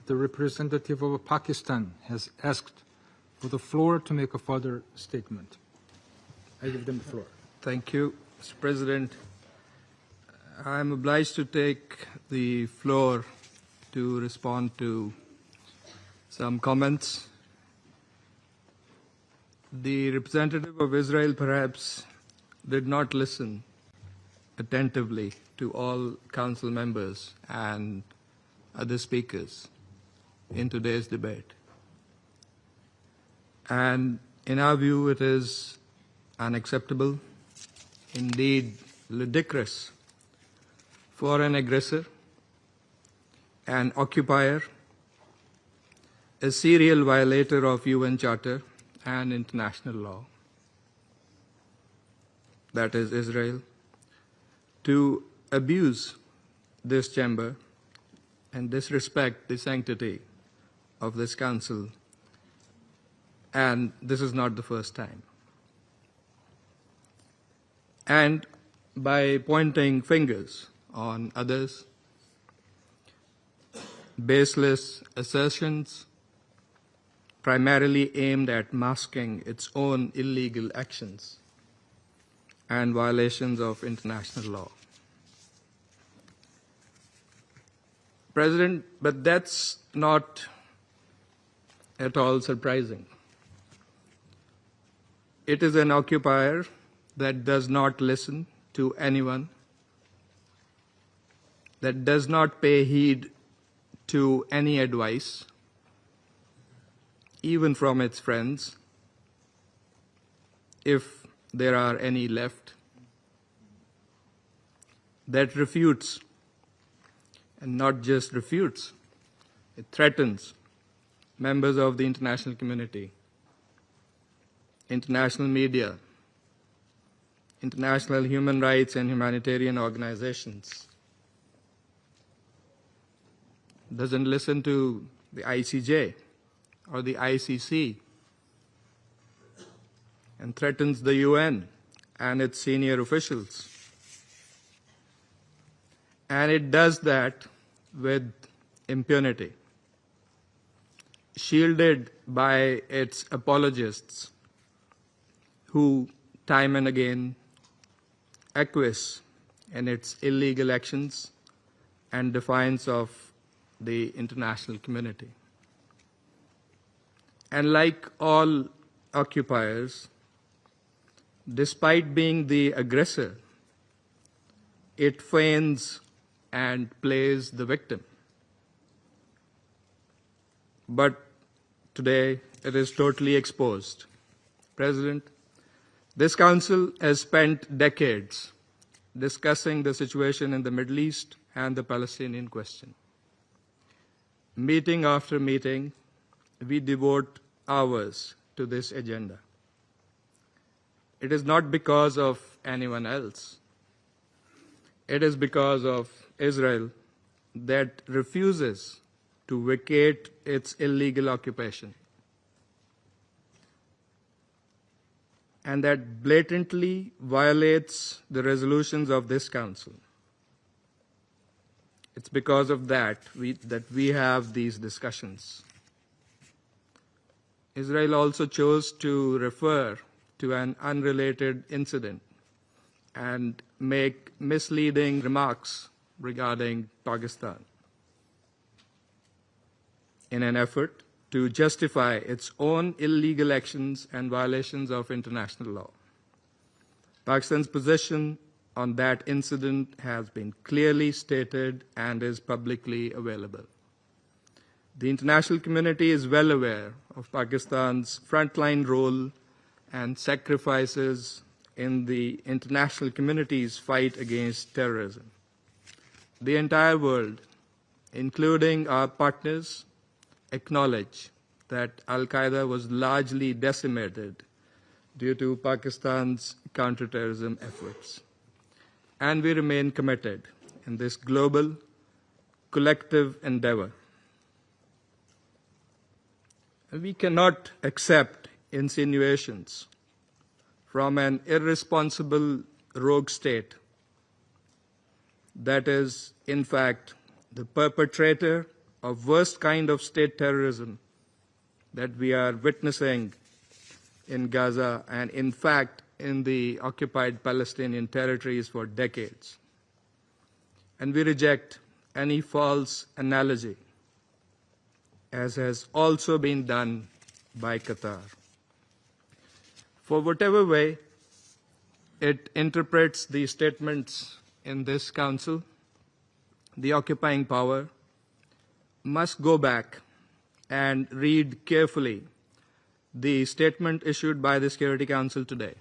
the representative of Pakistan has asked for the floor to make a further statement. I give them the floor. Thank you, Mr. President. I am obliged to take the floor to respond to some comments. The representative of Israel perhaps did not listen attentively to all council members and other speakers in today's debate. And in our view, it is unacceptable, indeed ludicrous, for an aggressor, an occupier, a serial violator of UN Charter and international law, that is Israel, to abuse this chamber and disrespect the sanctity of this council. And this is not the first time. And by pointing fingers on others, baseless assertions primarily aimed at masking its own illegal actions and violations of international law. President, but that's not at all surprising. It is an occupier that does not listen to anyone, that does not pay heed to any advice, even from its friends, if there are any left, that refutes, and not just refutes, it threatens members of the international community, international media, international human rights and humanitarian organizations, doesn't listen to the ICJ or the ICC, and threatens the UN and its senior officials. And it does that with impunity, shielded by its apologists who time and again acquiesce in its illegal actions and defiance of the international community. And like all occupiers, despite being the aggressor, it feigns and plays the victim. But today it is totally exposed. President, this Council has spent decades discussing the situation in the Middle East and the Palestinian question. Meeting after meeting, we devote hours to this agenda. It is not because of anyone else. It is because of Israel that refuses to vacate its illegal occupation, and that blatantly violates the resolutions of this Council. It's because of that we have these discussions. Israel also chose to refer to an unrelated incident and make misleading remarks regarding Pakistan in an effort to justify its own illegal actions and violations of international law. Pakistan's position on that incident has been clearly stated and is publicly available. The international community is well aware of Pakistan's frontline role and sacrifices in the international community's fight against terrorism. The entire world, including our partners, acknowledge that Al-Qaeda was largely decimated due to Pakistan's counterterrorism efforts. And we remain committed in this global, collective endeavor. We cannot accept insinuations from an irresponsible rogue state that is, in fact, the perpetrator of worst kind of state terrorism that we are witnessing in Gaza and, in fact, in the occupied Palestinian territories for decades. And we reject any false analogy, as has also been done by Qatar. For whatever way it interprets the statements in this council, the occupying power must go back and read carefully the statement issued by the Security Council today.